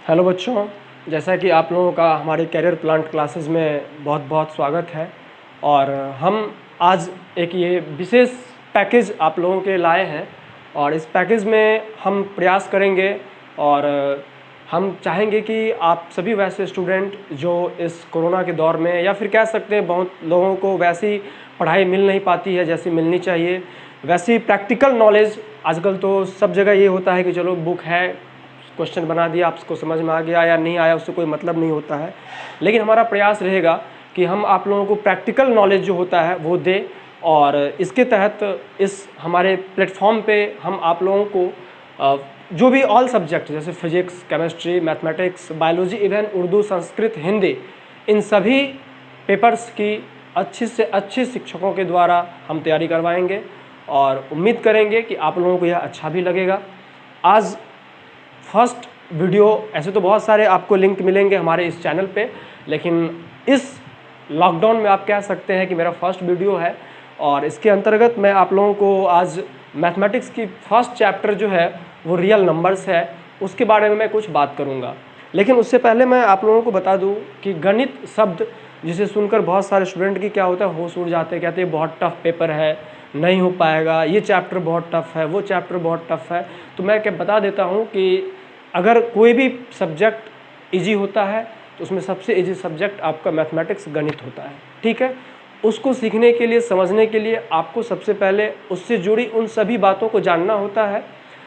Hello बच्चों, जैसा कि आप लोगों का हमारे कैरियर प्लांट क्लासेस में बहुत बहुत स्वागत है। और हम आज एक ये विशेष पैकेज आप लोगों के लाए हैं और इस पैकेज में हम प्रयास करेंगे और हम चाहेंगे कि आप सभी वैसे स्टूडेंट जो इस कोरोना के दौर में या फिर कह सकते हैं बहुत लोगों को वैसी पढ़ाई मिल नहीं पाती है जैसी मिलनी चाहिए, वैसी प्रैक्टिकल नॉलेज आजकल तो सब जगह ये होता है कि चलो बुक है, क्वेश्चन बना दिया, आपको समझ में आ गया या नहीं आया उससे कोई मतलब नहीं होता है। लेकिन हमारा प्रयास रहेगा कि हम आप लोगों को प्रैक्टिकल नॉलेज जो होता है वो दें और इसके तहत इस हमारे प्लेटफॉर्म पे हम आप लोगों को जो भी ऑल सब्जेक्ट जैसे physics, chemistry, mathematics, biology, even Urdu, Sanskrit, Hindi, इन सभी पेपर्स की अच्छी से अच्छी शिक्षकों के द्वारा हम तैयारी करवाएंगे और उम्मीद करेंगे कि आप लोगों को यह अच्छा भी लगेगा। आज फर्स्ट वीडियो, ऐसे तो बहुत सारे आपको लिंक मिलेंगे हमारे इस चैनल पे, लेकिन इस लॉकडाउन में आप कह सकते हैं कि मेरा फर्स्ट वीडियो है और इसके अंतर्गत मैं आप लोगों को आज मैथमेटिक्स की फर्स्ट चैप्टर जो है वो रियल नंबर्स है, उसके बारे में मैं कुछ बात करूँगा। लेकिन उससे पहले मैं आप लोगों को बता दूँ कि गणित शब्द जिसे सुनकर बहुत सारे स्टूडेंट की क्या होता है, होश उड़ जाते हैं, कहते हैं बहुत टफ पेपर है, नहीं हो पाएगा, ये चैप्टर बहुत टफ है, वो चैप्टर बहुत टफ है। तो मैं क्या बता देता हूँ कि अगर कोई भी सब्जेक्ट इजी होता है तो उसमें सबसे इजी सब्जेक्ट आपका मैथमेटिक्स गणित होता है, ठीक है। उसको सीखने के लिए, समझने के लिए आपको सबसे पहले उससे जुड़ी उन सभी बातों को जानना होता है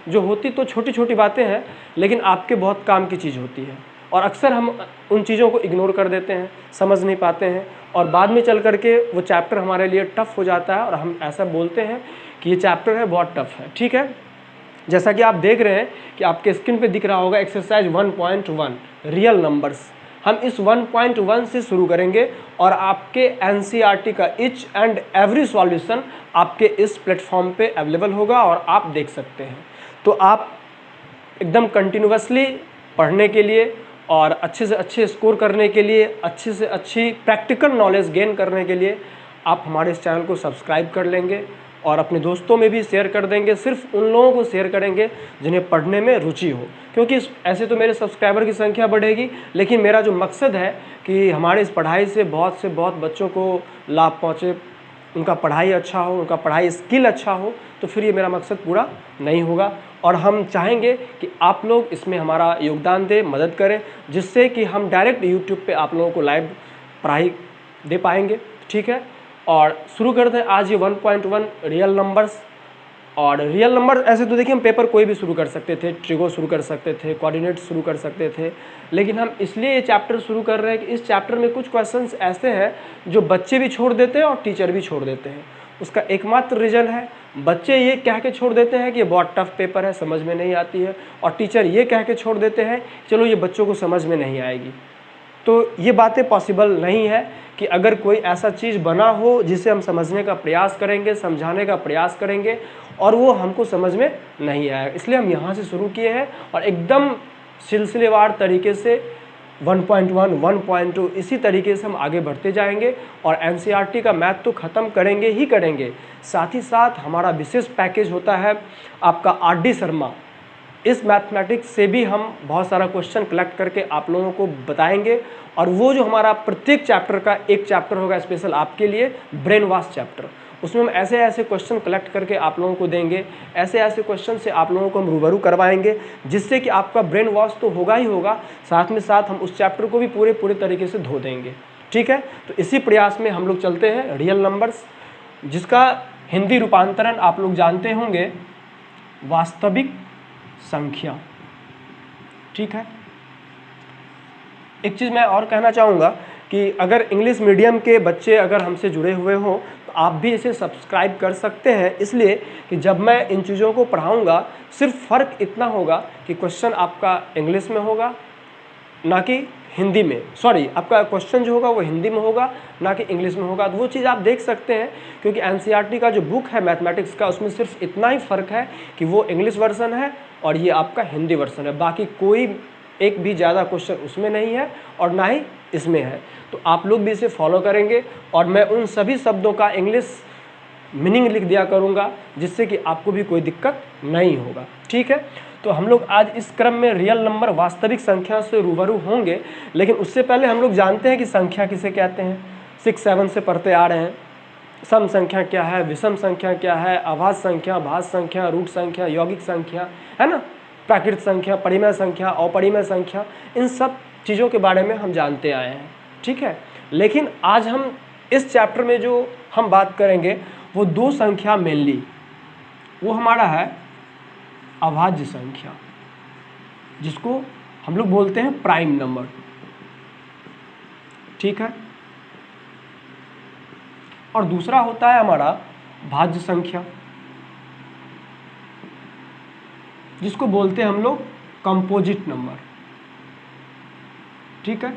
जो होती तो छोटी छोटी बातें हैं लेकिन आपके बहुत काम की चीज़ होती है। और अक्सर हम उन चीज़ों को इग्नोर कर देते हैं, समझ नहीं पाते हैं और बाद में चल करके वो चैप्टर हमारे लिए टफ़ हो जाता है और हम ऐसा बोलते हैं कि ये चैप्टर है बहुत टफ़ है, ठीक है। जैसा कि आप देख रहे हैं कि आपके स्क्रीन पे दिख रहा होगा एक्सरसाइज 1.1 रियल नंबर्स। हम इस 1.1 से शुरू करेंगे और आपके एनसीईआरटी का ईच एंड एवरी सॉल्यूशन आपके इस प्लेटफॉर्म पे अवेलेबल होगा और आप देख सकते हैं। तो आप एकदम कंटिन्यूअसली पढ़ने के लिए और अच्छे से अच्छे स्कोर करने के लिए, अच्छी से अच्छी प्रैक्टिकल नॉलेज गेन करने के लिए आप हमारे इस चैनल को सब्सक्राइब कर लेंगे और अपने दोस्तों में भी शेयर कर देंगे। सिर्फ उन लोगों को शेयर करेंगे जिन्हें पढ़ने में रुचि हो, क्योंकि ऐसे तो मेरे सब्सक्राइबर की संख्या बढ़ेगी, लेकिन मेरा जो मकसद है कि हमारे इस पढ़ाई से बहुत बच्चों को लाभ पहुँचे, उनका पढ़ाई अच्छा हो, उनका पढ़ाई स्किल अच्छा हो, तो फिर ये मेरा मकसद पूरा नहीं होगा। और हम चाहेंगे कि आप लोग इसमें हमारा योगदान दें, मदद करें, जिससे कि हम डायरेक्ट यूट्यूब पे आप लोगों को लाइव पढ़ाई दे पाएंगे, ठीक है। और शुरू करते हैं आज ये 1.1 रियल नंबर्स। और रियल नंबर ऐसे तो देखिए हम पेपर कोई भी शुरू कर सकते थे, ट्रिगो शुरू कर सकते थे, कोऑर्डिनेट शुरू कर सकते थे, लेकिन हम इसलिए ये चैप्टर शुरू कर रहे हैं कि इस चैप्टर में कुछ क्वेश्चंस ऐसे हैं जो बच्चे भी छोड़ देते हैं और टीचर भी छोड़ देते हैं। उसका एकमात्र रीज़न है, बच्चे ये कह के छोड़ देते हैं कि ये बहुत टफ पेपर है, समझ में नहीं आती है, और टीचर ये कह के छोड़ देते हैं चलो ये बच्चों को समझ में नहीं आएगी। तो ये बातें पॉसिबल नहीं है कि अगर कोई ऐसा चीज़ बना हो जिसे हम समझने का प्रयास करेंगे, समझाने का प्रयास करेंगे और वो हमको समझ में नहीं आएगा। इसलिए हम यहाँ से शुरू किए हैं और एकदम सिलसिलेवार तरीके से 1.1, 1.2 इसी तरीके से हम आगे बढ़ते जाएंगे और एनसीईआरटी का मैथ तो ख़त्म करेंगे ही करेंगे। साथ ही साथ हमारा विशेष पैकेज होता है आपका आरडी शर्मा। इस मैथमेटिक्स से भी हम बहुत सारा क्वेश्चन कलेक्ट करके आप लोगों को बताएंगे और वो जो हमारा प्रत्येक चैप्टर का एक चैप्टर होगा स्पेशल आपके लिए, ब्रेन वॉश चैप्टर, उसमें हम ऐसे ऐसे क्वेश्चन कलेक्ट करके आप लोगों को देंगे, ऐसे ऐसे क्वेश्चन से आप लोगों को हम रूबरू करवाएंगे जिससे कि आपका ब्रेन वॉश तो होगा ही होगा, साथ में साथ हम उस चैप्टर को भी पूरे तरीके से धो देंगे, ठीक है। तो इसी प्रयास में हम लोग चलते हैं रियल नंबर्स, जिसका हिंदी रूपांतरण आप लोग जानते होंगे वास्तविक संख्या, ठीक है। एक चीज़ मैं और कहना चाहूँगा कि अगर इंग्लिश मीडियम के बच्चे अगर हमसे जुड़े हुए हों तो आप भी इसे सब्सक्राइब कर सकते हैं, इसलिए कि जब मैं इन चीज़ों को पढ़ाऊँगा सिर्फ फ़र्क इतना होगा कि क्वेश्चन आपका इंग्लिश में होगा ना कि हिंदी में, सॉरी आपका क्वेश्चन जो होगा वो हिंदी में होगा ना कि इंग्लिश में होगा। तो वो चीज़ आप देख सकते हैं क्योंकि एनसीईआरटी का जो बुक है मैथमेटिक्स का उसमें सिर्फ इतना ही फ़र्क है कि वो इंग्लिश वर्जन है और ये आपका हिंदी वर्जन है, बाकी कोई एक भी ज़्यादा क्वेश्चन उसमें नहीं है और ना ही इसमें है। तो आप लोग भी इसे फॉलो करेंगे और मैं उन सभी शब्दों का इंग्लिश मीनिंग लिख दिया करूँगा, जिससे कि आपको भी कोई दिक्कत नहीं होगा। ठीक है, तो हम लोग आज इस क्रम में रियल नंबर वास्तविक संख्या से रूबरू होंगे, लेकिन उससे पहले हम लोग जानते हैं कि संख्या किसे कहते हैं। 6-7 से पढ़ते आ रहे हैं। सम संख्या क्या है, विषम संख्या क्या है, अभाज्य संख्या, भाज्य संख्या, रूट संख्या, यौगिक संख्या, है ना, प्राकृत संख्या, परिमेय संख्या, अपरिमेय संख्या, इन सब चीज़ों के बारे में हम जानते आए हैं। ठीक है, लेकिन आज हम इस चैप्टर में जो हम बात करेंगे वो दो संख्या मेनली, वो हमारा है अभाज्य संख्या, जिसको हम लोग बोलते हैं प्राइम नंबर। ठीक है, और दूसरा होता है हमारा भाज्य संख्या, जिसको बोलते हैं हम लोग कंपोजिट नंबर। ठीक है,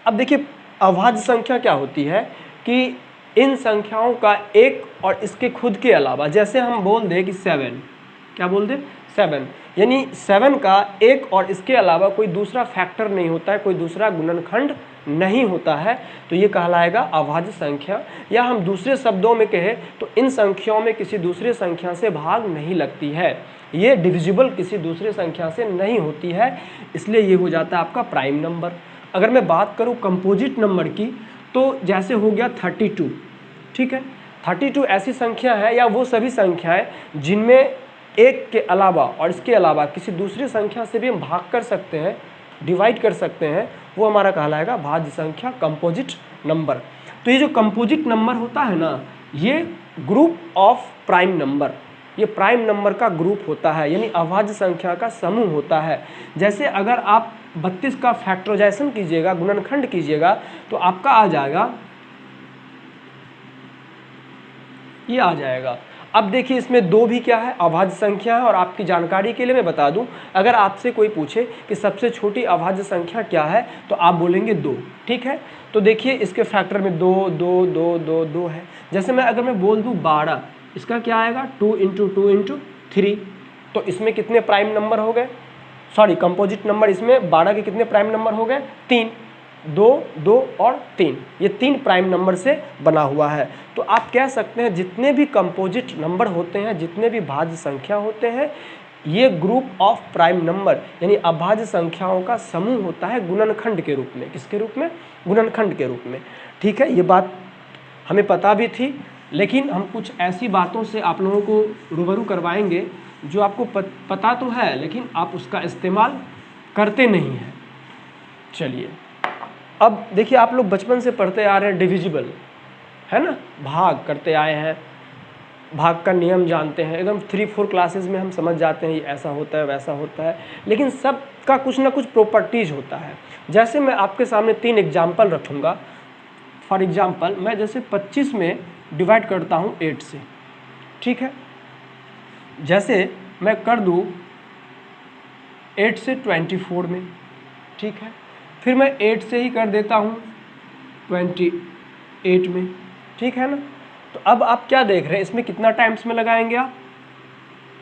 अब देखिए अभाज्य संख्या क्या होती है कि इन संख्याओं का एक और इसके खुद के अलावा, जैसे हम बोल दें कि 7, क्या बोल दें 7, यानी 7 का एक और इसके अलावा कोई दूसरा फैक्टर नहीं होता है, कोई दूसरा गुणनखंड नहीं होता है, तो ये कहलाएगा अभाज्य संख्या। या हम दूसरे शब्दों में कहें तो इन संख्याओं में किसी दूसरे संख्या से भाग नहीं लगती है, ये डिविजिबल किसी दूसरे संख्या से नहीं होती है, इसलिए ये हो जाता है आपका प्राइम नंबर। अगर मैं बात करूँ कंपोजिट नंबर की, तो जैसे हो गया 32। ठीक है, 32 ऐसी संख्या है या वो सभी संख्याएं जिनमें एक के अलावा और इसके अलावा किसी दूसरी संख्या से भी हम भाग कर सकते हैं, डिवाइड कर सकते हैं, वो हमारा कहलाएगा भाज्य संख्या, कंपोजिट नंबर। तो ये जो कंपोजिट नंबर होता है ना, ये ग्रुप ऑफ प्राइम नंबर, ये प्राइम नंबर का ग्रुप होता है, यानी अभाज्य संख्या का समूह होता है। जैसे अगर आप 32 का फैक्टराइजेशन कीजिएगा, गुणनखंड कीजिएगा, तो आपका आ जाएगा, ये आ जाएगा। अब देखिए इसमें 2 भी क्या है, अभाज्य संख्या है। और आपकी जानकारी के लिए मैं बता दूं, अगर आपसे कोई पूछे कि सबसे छोटी अभाज्य संख्या क्या है, तो आप बोलेंगे 2। ठीक है, तो देखिए इसके फैक्टर में 2 2 2 2 2 है। जैसे अगर मैं बोल दूं 12, इसका क्या आएगा 2 × 2 × 3, तो इसमें कितने प्राइम नंबर हो गए, सॉरी कंपोजिट नंबर, इसमें 12 के कितने प्राइम नंबर हो गए, 3, 2 2 और 3, ये 3 प्राइम नंबर से बना हुआ है। तो आप कह सकते हैं जितने भी कंपोजिट नंबर होते हैं, जितने भी भाज्य संख्या होते हैं, ये ग्रुप ऑफ प्राइम नंबर यानी अभाज्य संख्याओं का समूह होता है गुणनखंड के रूप में। किसके रूप में, गुणनखंड के रूप में। ठीक है, ये बात हमें पता भी थी, लेकिन हम कुछ ऐसी बातों से आप लोगों को रूबरू करवाएंगे जो आपको पता तो है, लेकिन आप उसका इस्तेमाल करते नहीं हैं। चलिए, अब देखिए आप लोग बचपन से पढ़ते आ रहे हैं डिविजिबल, है ना, भाग करते आए हैं, भाग का नियम जानते हैं, एकदम 3-4 क्लासेस में हम समझ जाते हैं ये ऐसा होता है वैसा होता है, लेकिन सब का कुछ ना कुछ प्रॉपर्टीज होता है। जैसे मैं आपके सामने 3 एग्जाम्पल रखूँगा। फॉर एग्जाम्पल मैं जैसे 25 में डिवाइड करता हूँ 8 से। ठीक है, जैसे मैं कर दूँ 8 से 24 में। ठीक है, फिर मैं 8 से ही कर देता हूँ 28 में। ठीक है ना, तो अब आप क्या देख रहे हैं, इसमें कितना टाइम्स में लगाएंगे आप,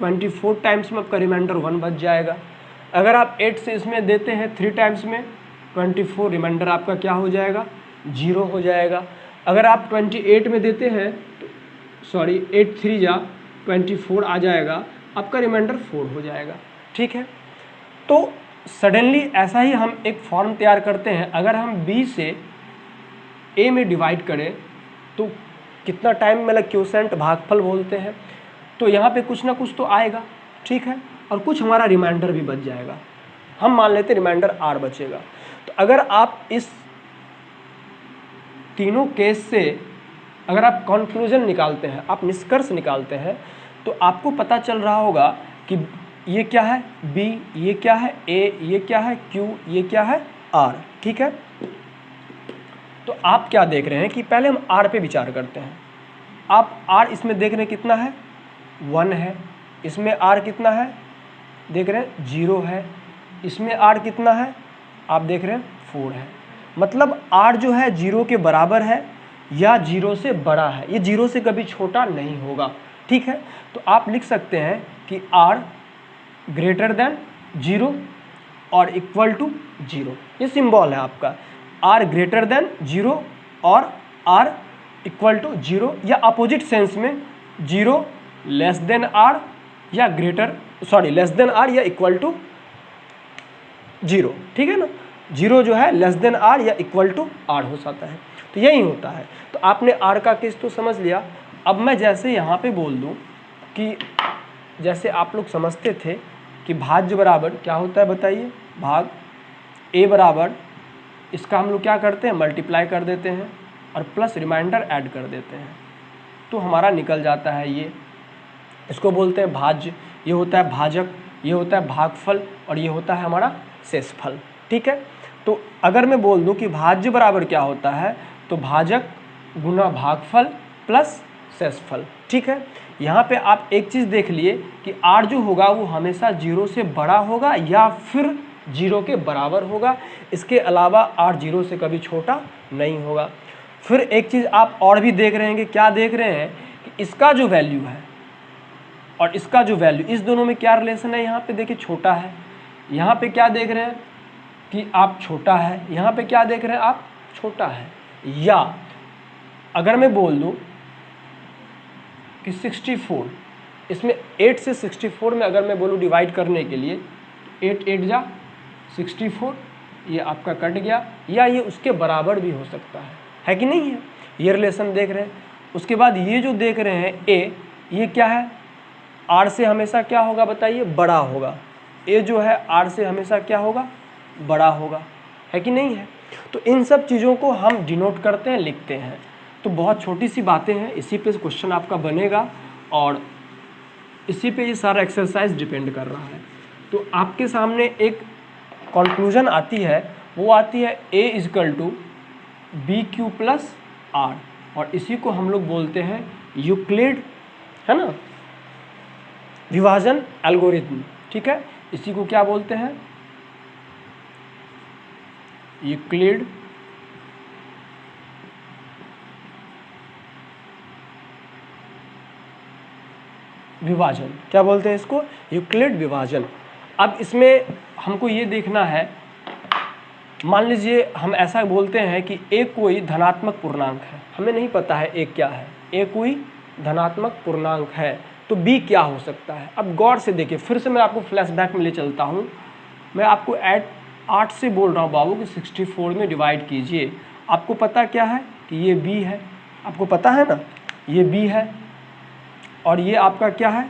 24 टाइम्स में आपका रिमाइंडर 1 बच जाएगा। अगर आप 8 से इसमें देते हैं 3 टाइम्स में, 24 रिमाइंडर आपका क्या हो जाएगा, 0 हो जाएगा। अगर आप 28 में देते हैं, सॉरी 8 3 जा 24 आ जाएगा, आपका रिमाइंडर 4 हो जाएगा। ठीक है, तो सडनली ऐसा ही हम एक फॉर्म तैयार करते हैं। अगर हम b से a में डिवाइड करें तो कितना टाइम, मतलब क्वोशेंट भागफल बोलते हैं, तो यहाँ पे कुछ ना कुछ तो आएगा। ठीक है, और कुछ हमारा रिमाइंडर भी बच जाएगा। हम मान लेते हैं रिमाइंडर r बचेगा। तो अगर आप इस तीनों केस से अगर आप कंक्लूजन निकालते हैं, आप निष्कर्ष निकालते हैं, तो आपको पता चल रहा होगा कि ये क्या है b, ये क्या है a, ये क्या है q, ये क्या है r। ठीक है, तो आप क्या देख रहे हैं कि पहले हम r पे विचार करते हैं। आप r इसमें देख रहे हैं कितना है, 1 है। इसमें r कितना है, देख रहे हैं 0 है। इसमें r कितना है, आप देख रहे हैं 4 है। मतलब r जो है 0 के बराबर है या 0 से बड़ा है, ये 0 से कभी छोटा नहीं होगा। ठीक है, तो आप लिख सकते हैं कि r ग्रेटर देन 0 और इक्वल टू 0, ये सिंबल है आपका। r ग्रेटर देन 0 और r इक्वल टू 0 या अपोजिट सेंस में 0 लेस देन आर या लेस देन आर या इक्वल टू 0, ठीक है ना। 0 जो है लेस देन आर या इक्वल टू आर हो जाता है, तो यही होता है। तो आपने आर का केस तो समझ लिया। अब मैं जैसे यहाँ पे बोल दूँ कि जैसे आप लोग समझते थे कि भाज्य बराबर क्या होता है बताइए, भाग ए बराबर, इसका हम लोग क्या करते हैं, मल्टीप्लाई कर देते हैं और प्लस रिमाइंडर ऐड कर देते हैं, तो हमारा निकल जाता है ये। इसको बोलते हैं भाज्य, ये होता है भाजक, ये होता है भागफल और ये होता है हमारा शेषफल, ठीक है। तो अगर मैं बोल दूं कि भाज्य बराबर क्या होता है, तो भाजक गुना भागफल प्लस शेषफल, ठीक है। यहाँ पे आप एक चीज़ देख लिए कि r जो होगा वो हमेशा 0 से बड़ा होगा या फिर 0 के बराबर होगा, इसके अलावा r 0 से कभी छोटा नहीं होगा। फिर एक चीज़ आप और भी देख रहे हैं कि क्या देख रहे हैं कि इसका जो वैल्यू है और इसका जो वैल्यू, इस दोनों में क्या रिलेशन है, यहाँ पे देखिए छोटा है। यहाँ पे क्या देख रहे हैं कि आप छोटा है, यहाँ पे क्या देख रहे हैं आप छोटा है। या अगर मैं बोल दूँ कि 64, इसमें 8 से 64 में अगर मैं बोलूँ डिवाइड करने के लिए, 8 8 जा 64, ये आपका कट गया, या ये उसके बराबर भी हो सकता है कि नहीं है, ये रिलेशन देख रहे हैं। उसके बाद ये जो देख रहे हैं ए, ये क्या है, आर से हमेशा क्या होगा बताइए, बड़ा होगा। ए जो है आर से हमेशा क्या होगा, बड़ा होगा, है कि नहीं है। तो इन सब चीज़ों को हम डिनोट करते हैं, लिखते हैं। तो बहुत छोटी सी बातें हैं, इसी पे क्वेश्चन आपका बनेगा और इसी पे ये सारा एक्सरसाइज डिपेंड कर रहा है। तो आपके सामने एक कंक्लूजन आती है, वो आती है a is equal to B Q plus R, और इसी को हम लोग बोलते हैं यूक्लिड, है ना, विभाजन एल्गोरिथम, ठीक है। इसी को क्या बोलते हैं, यूक्लिड विभाजन, क्या बोलते हैं इसको, यूक्लिड विभाजन। अब इसमें हमको ये देखना है, मान लीजिए हम ऐसा बोलते हैं कि ए कोई धनात्मक पूर्णांक है, हमें नहीं पता है ए क्या है, ए कोई धनात्मक पूर्णांक है, तो बी क्या हो सकता है। अब गौर से देखिए, फिर से मैं आपको फ्लैशबैक में ले चलता हूँ। मैं आपको 8 से बोल रहा हूँ बाबू कि 64 में डिवाइड कीजिए। आपको पता क्या है कि ये बी है, आपको पता है ना, ये बी है, और ये आपका क्या है,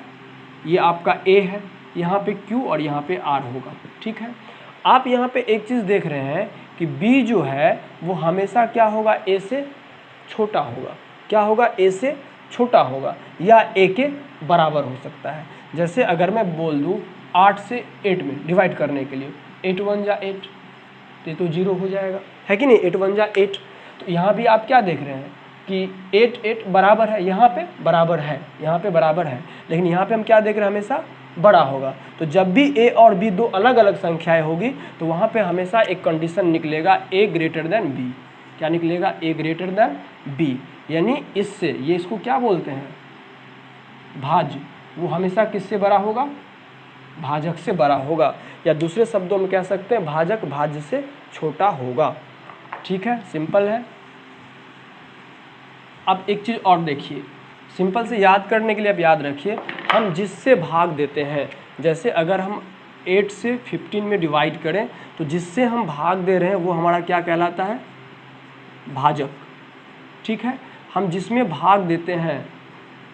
ये आपका ए है, यहाँ पे क्यू और यहाँ पे आर होगा, ठीक है। आप यहाँ पे एक चीज़ देख रहे हैं कि बी जो है वो हमेशा क्या होगा, ए से छोटा होगा, क्या होगा, ए से छोटा होगा या ए के बराबर हो सकता है। जैसे अगर मैं बोल दूँ 8 से 8 में डिवाइड करने के लिए, 8 1 जा 8, तो 0 हो जाएगा, है कि नहीं, 8 1 जा 8। तो यहाँ भी आप क्या देख रहे हैं कि 8 8 बराबर है, यहाँ पे बराबर है, यहाँ पे बराबर है, लेकिन यहाँ पे हम क्या देख रहे हैं, हमेशा बड़ा होगा। तो जब भी ए और बी दो अलग अलग संख्याएं होगी तो वहाँ पे हमेशा एक कंडीशन निकलेगा, ए ग्रेटर देन बी। क्या निकलेगा, ए ग्रेटर देन बी, यानी इससे, ये इसको क्या बोलते हैं, भाज्य, वो हमेशा किससे बड़ा होगा, भाजक से बड़ा होगा, या दूसरे शब्दों में कह सकते हैं भाजक भाज्य से छोटा होगा, ठीक है, सिंपल है। अब एक चीज़ और देखिए, सिंपल से याद करने के लिए आप याद रखिए, हम जिससे भाग देते हैं, जैसे अगर हम 8 से 15 में डिवाइड करें तो जिससे हम भाग दे रहे हैं वो हमारा क्या कहलाता है, भाजक, ठीक है। हम जिसमें भाग देते हैं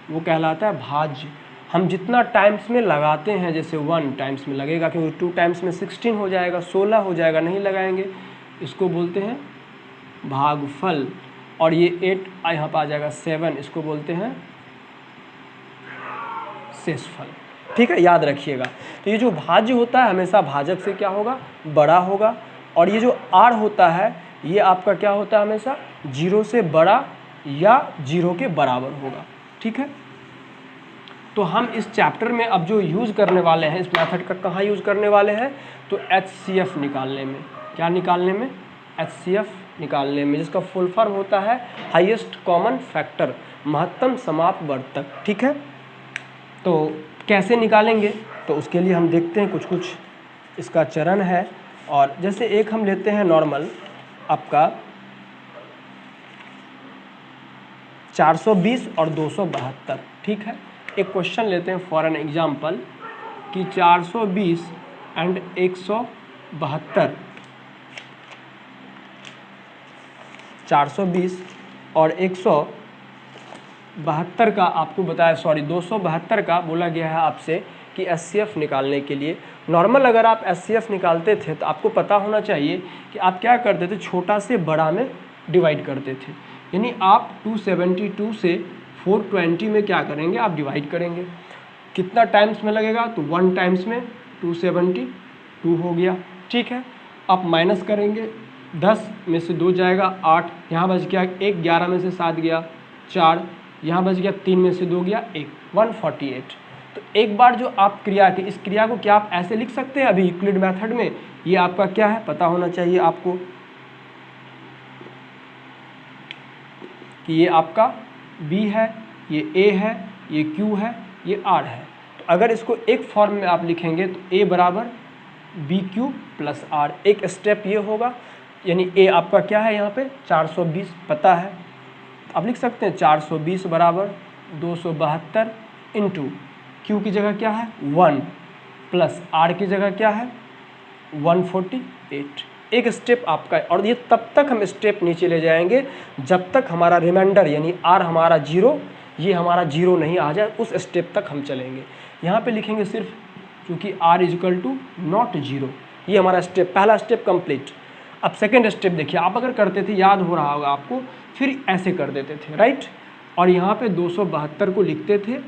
वो कहलाता है भाज्य। हम जितना टाइम्स में लगाते हैं, जैसे 1 टाइम्स में लगेगा, क्योंकि 2 टाइम्स में 16 हो जाएगा, 16 हो जाएगा, नहीं लगाएंगे, इसको बोलते हैं भागफल। और ये 8 यहाँ पर आ जाएगा 7, इसको बोलते हैं शेषफल, ठीक है, याद रखिएगा। तो ये जो भाज्य होता है हमेशा भाजक से क्या होगा, बड़ा होगा, और ये जो आर होता है ये आपका क्या होता है, हमेशा 0 से बड़ा या 0 के बराबर होगा, ठीक है। तो हम इस चैप्टर में अब जो यूज़ करने वाले हैं, इस मेथड का कहाँ यूज़ करने वाले हैं, तो HCF निकालने में। क्या निकालने में, HCF निकालने में, जिसका फुल फॉर्म होता है हाईएस्ट कॉमन फैक्टर, महत्तम समापवर्तक, ठीक है। तो कैसे निकालेंगे, तो उसके लिए हम देखते हैं कुछ इसका चरण है। और जैसे एक हम लेते हैं नॉर्मल आपका 420 और 272, ठीक है। एक क्वेश्चन लेते हैं फॉर एन एग्जाम्पल कि 420 एंड 172, 420 और 172 का आपको बताया, सॉरी 272 का बोला गया है आपसे कि एचसीएफ निकालने के लिए। नॉर्मल अगर आप एचसीएफ निकालते थे तो आपको पता होना चाहिए कि आप क्या करते थे, छोटा से बड़ा में डिवाइड करते थे। यानी आप 272 से 420 में क्या करेंगे, आप डिवाइड करेंगे। कितना टाइम्स में लगेगा, तो 1 टाइम्स में 272 हो गया, ठीक है। आप माइनस करेंगे, 10 में से 2 जाएगा 8, यहाँ बच गया 1, 11 में से 7 गया 4, यहाँ बच गया 3 में से 2 गया 1, 148। तो एक बार जो आप क्रिया की, इस क्रिया को क्या आप ऐसे लिख सकते हैं अभी यूक्लिड मेथड में, ये आपका क्या है पता होना चाहिए आपको कि ये आपका B है, ये A है, ये Q है, ये R है। तो अगर इसको एक फॉर्म में आप लिखेंगे तो A बराबर BQ प्लस R, एक स्टेप ये होगा। यानी A आपका क्या है यहाँ पे 420 पता है, आप लिख सकते हैं 420 बराबर 272 इंटू Q की जगह क्या है 1 प्लस R की जगह क्या है 148। एक स्टेप आपका है, और ये तब तक हम स्टेप नीचे ले जाएंगे जब तक हमारा रिमाइंडर यानी R हमारा 0, ये हमारा 0 नहीं आ जाए, उस स्टेप तक हम चलेंगे। यहाँ पे लिखेंगे सिर्फ क्योंकि R इक्वल टू नॉट 0, ये हमारा स्टेप, पहला स्टेप कंप्लीट। अब सेकेंड स्टेप देखिए, आप अगर करते थे, याद हो रहा होगा आपको, फिर ऐसे कर देते थे, राइट। और यहाँ पे 272 को लिखते थे,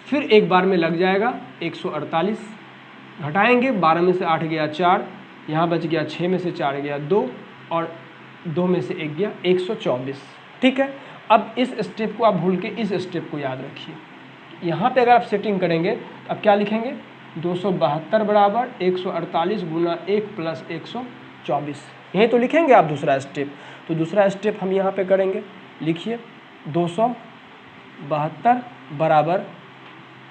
फिर एक बार में लग जाएगा 148, घटाएंगे 12 में से 8 गया 4, यहाँ बच गया 6 में से 4 गया 2, और 2 में से 1 गया 124, ठीक है। अब इस स्टेप को आप भूल के इस स्टेप को याद रखिए। यहाँ पे अगर आप सेटिंग करेंगे तो अब क्या लिखेंगे 272 बराबर 148 गुना 1 प्लस 124, यही तो लिखेंगे आप दूसरा स्टेप। तो दूसरा स्टेप हम यहाँ पे करेंगे, लिखिए 272 बराबर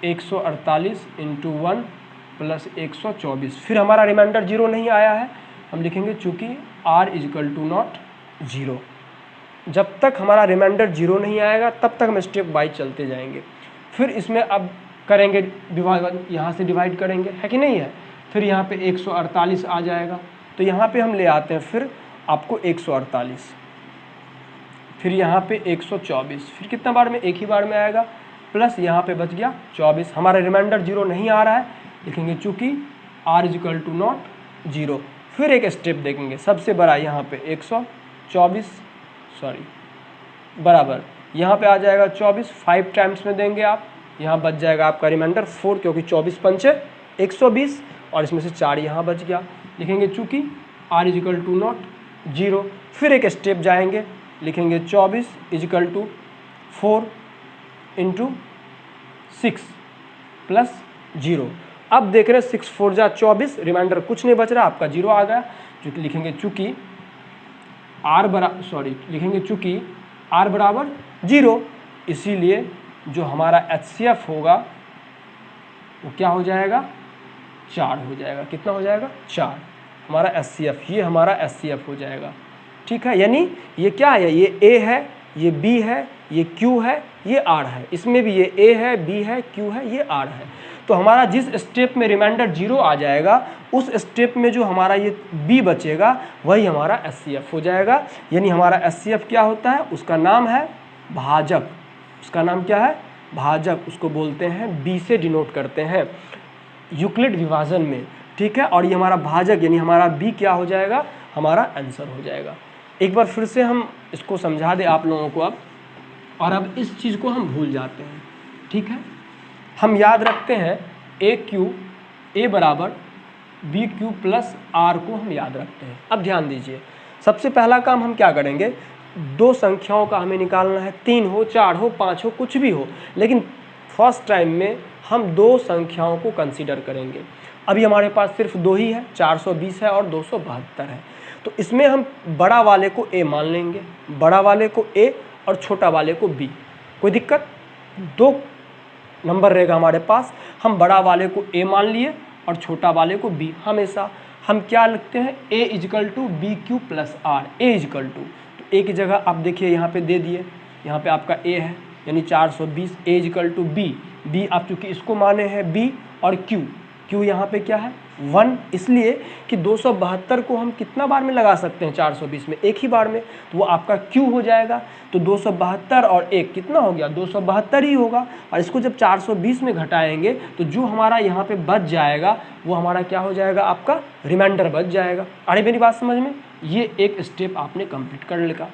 148 इंटू 1 प्लस 124, फिर हमारा रिमाइंडर 0 नहीं आया है, हम लिखेंगे चूँकि R इक्वल टू नॉट 0। जब तक हमारा रिमाइंडर 0 नहीं आएगा तब तक हम स्टेप बाई चलते जाएंगे। फिर इसमें अब करेंगे डिवाइड, यहाँ से डिवाइड करेंगे, है कि नहीं है। फिर यहाँ पे 148 आ जाएगा, तो यहाँ पे हम ले आते हैं फिर आपको 148, फिर यहाँ पे 124, फिर कितना बार में, एक ही बार में आएगा, प्लस यहाँ पे बच गया 24। हमारा रिमाइंडर 0 नहीं आ रहा है, लिखेंगे चूँकि R इक्वल टू नॉट 0। फिर एक स्टेप देखेंगे, सबसे बड़ा यहाँ पे 124 बराबर यहाँ पे आ जाएगा 24, 5 टाइम्स में देंगे आप, यहाँ बच जाएगा आपका रिमाइंडर 4, क्योंकि 24 पंचे 120, और इसमें से 4 यहाँ बच गया, लिखेंगे चूँकि R इक्वल टू नॉट 0। फिर एक स्टेप जाएंगे, लिखेंगे 24 इक्वल टू 4 इंटू 6 प्लस 0। अब देख रहे हैं 6 4 जा 24, रिमाइंडर कुछ नहीं बच रहा, आपका 0 आ गया। जो लिखेंगे चूँकि लिखेंगे चूँकि R बराबर 0, इसीलिए जो हमारा HCF होगा वो क्या हो जाएगा 4 हो जाएगा। कितना हो जाएगा 4, हमारा HCF, ये हमारा HCF हो जाएगा, ठीक है। यानी ये क्या है, ये A है, ये B है, ये Q है, ये R है, इसमें भी ये A है, B है, Q है, ये R है। तो हमारा जिस स्टेप में रिमाइंडर 0 आ जाएगा, उस स्टेप में जो हमारा ये B बचेगा वही हमारा HCF हो जाएगा। यानी हमारा HCF क्या होता है, उसका नाम है भाजक। उसका नाम क्या है, भाजक, उसको बोलते हैं, B से डिनोट करते हैं यूक्लिड विभाजन में, ठीक है। और ये हमारा भाजक यानी हमारा B क्या हो जाएगा, हमारा आंसर हो जाएगा। एक बार फिर से हम इसको समझा दें आप लोगों को अब, और अब इस चीज़ को हम भूल जाते हैं, ठीक है। हम याद रखते हैं A बराबर BQ प्लस R को हम याद रखते हैं। अब ध्यान दीजिए, सबसे पहला काम हम क्या करेंगे, 2 संख्याओं का हमें निकालना है, 3 हो, 4 हो, 5 हो, कुछ भी हो, लेकिन फर्स्ट टाइम में हम 2 संख्याओं को कंसीडर करेंगे। अभी हमारे पास सिर्फ 2 ही है, 420 है और 272 है। तो इसमें हम बड़ा वाले को A मान लेंगे, बड़ा वाले को A और छोटा वाले को B। कोई दिक्कत, 2 नंबर रहेगा हमारे पास, हम बड़ा वाले को A मान लिए और छोटा वाले को B। हमेशा हम क्या लिखते हैं, A equal to BQ plus R, A equal to, तो A की जगह आप देखिए यहाँ पे दे दिए, यहाँ पे आपका A है, यानी 420 A equal to B. B आप चूँकि इसको माने हैं बी, और क्यू, क्यू यहाँ पे क्या है 1, इसलिए कि 272 को हम कितना बार में लगा सकते हैं 420 में, एक ही बार में, तो वो आपका क्यू हो जाएगा। तो 272 और 1 कितना हो गया 272 ही होगा। और इसको जब 420 में घटाएंगे तो जो हमारा यहाँ पे बच जाएगा वो हमारा क्या हो जाएगा, आपका रिमाइंडर बच जाएगा। अरे मेरी बात समझ में, ये एक स्टेप आपने कंप्लीट कर लिया।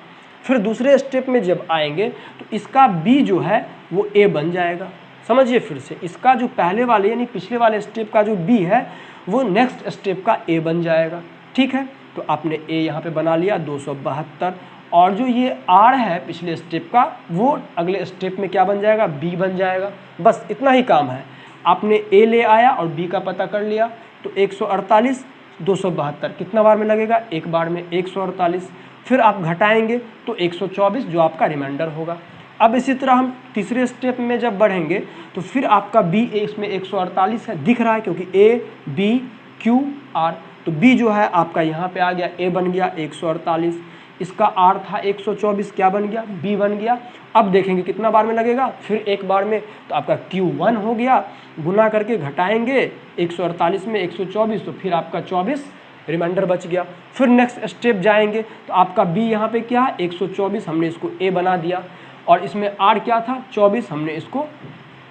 फिर दूसरे स्टेप में जब आएंगे तो इसका बी जो है वो ए बन जाएगा। समझिए फिर से, इसका जो पहले वाले यानी पिछले वाले स्टेप का जो बी है वो नेक्स्ट स्टेप का ए बन जाएगा। ठीक है, तो आपने ए यहाँ पे बना लिया 272, और जो ये आर है पिछले स्टेप का वो अगले स्टेप में क्या बन जाएगा, बी बन जाएगा। बस इतना ही काम है, आपने ए ले आया और बी का पता कर लिया। तो 148 272 कितना बार में लगेगा, एक बार में 148। फिर आप घटाएंगे तो 124 जो आपका रिमाइंडर होगा। अब इसी तरह हम तीसरे स्टेप में जब बढ़ेंगे तो फिर आपका बी इसमें 148 है, दिख रहा है क्योंकि ए बी क्यू आर, तो बी जो है आपका यहाँ पे आ गया, ए बन गया 148, इसका आर था 124, क्या बन गया, बी बन गया। अब देखेंगे कितना बार में लगेगा, फिर एक बार में, तो आपका Q1 हो गया, गुना करके घटाएंगे 148 में 124, तो फिर आपका 24 रिमाइंडर बच गया। फिर नेक्स्ट स्टेप जाएंगे तो आपका बी यहाँ पे क्या है 124, हमने इसको ए बना दिया, और इसमें आर क्या था 24, हमने इसको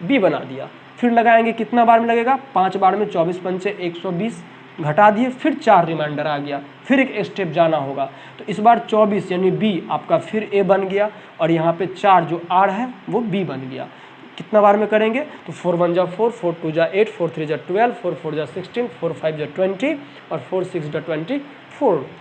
बी बना दिया। फिर लगाएंगे कितना बार में लगेगा, 5 बार में, 24 पंचे 120, घटा दिए, फिर 4 रिमाइंडर आ गया। फिर एक स्टेप जाना होगा, तो इस बार 24 यानी बी आपका फिर ए बन गया, और यहाँ पे 4 जो आर है वो बी बन गया। कितना बार में करेंगे, तो 4 1 जा 4, 4 2 जा 8, 4 3 जा 12, 4 4 जा 16, 4 5 जा 20 और 4 6 जा 24।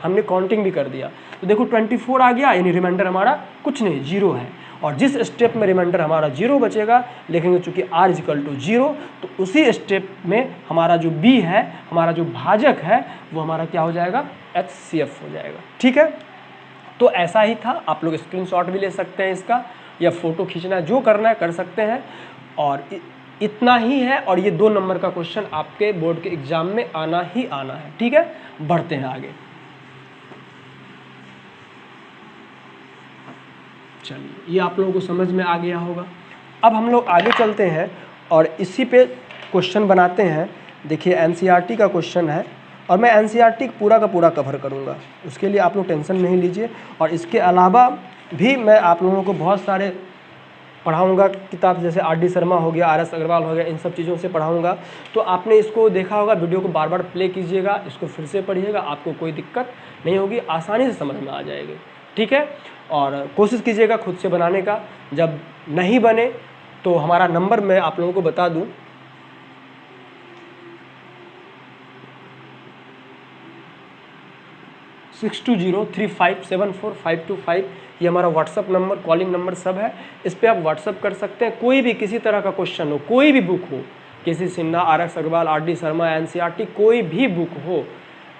हमने काउंटिंग भी कर दिया, तो देखो 24 आ गया, यानी रिमाइंडर हमारा कुछ नहीं, 0 है। और जिस स्टेप में रिमाइंडर हमारा 0 बचेगा, लिखेंगे चूँकि r इक्वल टू 0, तो उसी स्टेप में हमारा जो b है, हमारा जो भाजक है, वो हमारा क्या हो जाएगा, HCF हो जाएगा। ठीक है, तो ऐसा ही था, आप लोग स्क्रीनशॉट भी ले सकते हैं इसका, या फ़ोटो खींचना, जो करना है कर सकते हैं। और इतना ही है, और ये 2 नंबर का क्वेश्चन आपके बोर्ड के एग्जाम में आना ही आना है। ठीक है, बढ़ते हैं आगे। चलिए, ये आप लोगों को समझ में आ गया होगा। अब हम लोग आगे चलते हैं और इसी पे क्वेश्चन बनाते हैं। देखिए एनसीईआरटी का क्वेश्चन है, और मैं एनसीईआरटी पूरा का पूरा कवर करूँगा, उसके लिए आप लोग टेंशन नहीं लीजिए। और इसके अलावा भी मैं आप लोगों को बहुत सारे पढ़ाऊँगा किताब, जैसे आर.डी. शर्मा हो गया, आर.एस. अग्रवाल हो गया, इन सब चीज़ों से पढ़ाऊँगा। तो आपने इसको देखा होगा, वीडियो को बार बार प्ले कीजिएगा, इसको फिर से पढ़िएगा, आपको कोई दिक्कत नहीं होगी, आसानी से समझ में आ जाएगी। ठीक है, और कोशिश कीजिएगा खुद से बनाने का। जब नहीं बने तो हमारा नंबर मैं आप लोगों को बता दूं, 6203574525, ये हमारा व्हाट्सअप नंबर, कॉलिंग नंबर सब है। इस पर आप व्हाट्सअप कर सकते हैं। कोई भी किसी तरह का क्वेश्चन हो, कोई भी बुक हो, K C Sinha, R S. Agarwal, R D. Sharma, NCERT, कोई भी बुक हो,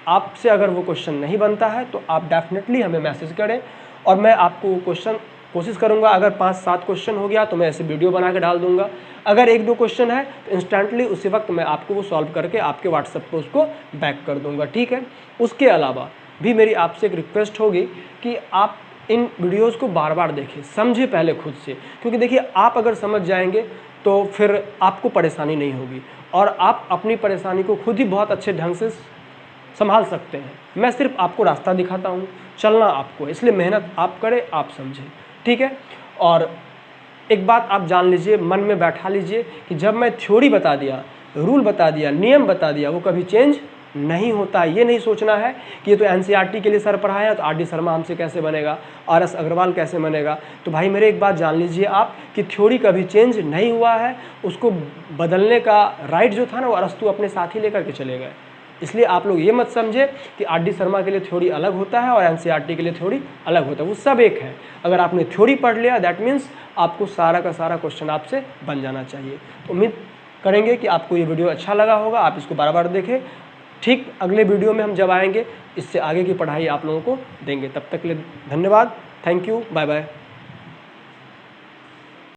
आपसे अगर वो क्वेश्चन नहीं बनता है तो आप डेफिनेटली हमें मैसेज करें, और मैं आपको क्वेश्चन कोशिश करूंगा। अगर 5-7 क्वेश्चन हो गया तो मैं ऐसे वीडियो बना के डाल दूंगा। अगर 1-2 क्वेश्चन है तो इंस्टेंटली उसी वक्त मैं आपको वो सॉल्व करके आपके व्हाट्सएप पे उसको बैक कर दूंगा। ठीक है, उसके अलावा भी मेरी आपसे एक रिक्वेस्ट होगी कि आप इन वीडियोस को बार बार देखें, समझे पहले खुद से, क्योंकि देखिए आप अगर समझ जाएंगे तो फिर आपको परेशानी नहीं होगी, और आप अपनी परेशानी को खुद ही बहुत अच्छे ढंग से संभाल सकते हैं। मैं सिर्फ आपको रास्ता दिखाता हूँ, चलना आपको, इसलिए मेहनत आप करें, आप समझें। ठीक है, और एक बात आप जान लीजिए, मन में बैठा लीजिए कि जब मैं थ्योरी बता दिया, रूल बता दिया, नियम बता दिया, वो कभी चेंज नहीं होता। ये नहीं सोचना है कि ये तो एनसीईआरटी के लिए सर पढ़ाया तो आर.डी. शर्मा हमसे कैसे बनेगा, आर.एस. अग्रवाल कैसे बनेगा। तो भाई मेरे एक बात जान लीजिए आप कि थ्योरी कभी चेंज नहीं हुआ है, उसको बदलने का राइट जो था ना वो अरस्तु अपने साथ ही लेकर के चले गए। इसलिए आप लोग ये मत समझे कि आर.डी. शर्मा के लिए थ्योरी अलग होता है और एनसीईआरटी के लिए थ्योरी अलग होता है, वो सब एक है। अगर आपने थ्योरी पढ़ लिया दैट मीन्स आपको सारा का सारा क्वेश्चन आपसे बन जाना चाहिए। उम्मीद करेंगे कि आपको ये वीडियो अच्छा लगा होगा, आप इसको बार बार देखें। ठीक अगले वीडियो में हम जब आएंगे इससे आगे की पढ़ाई आप लोगों को देंगे। तब तक के लिए धन्यवाद, थैंक यू, बाय बाय।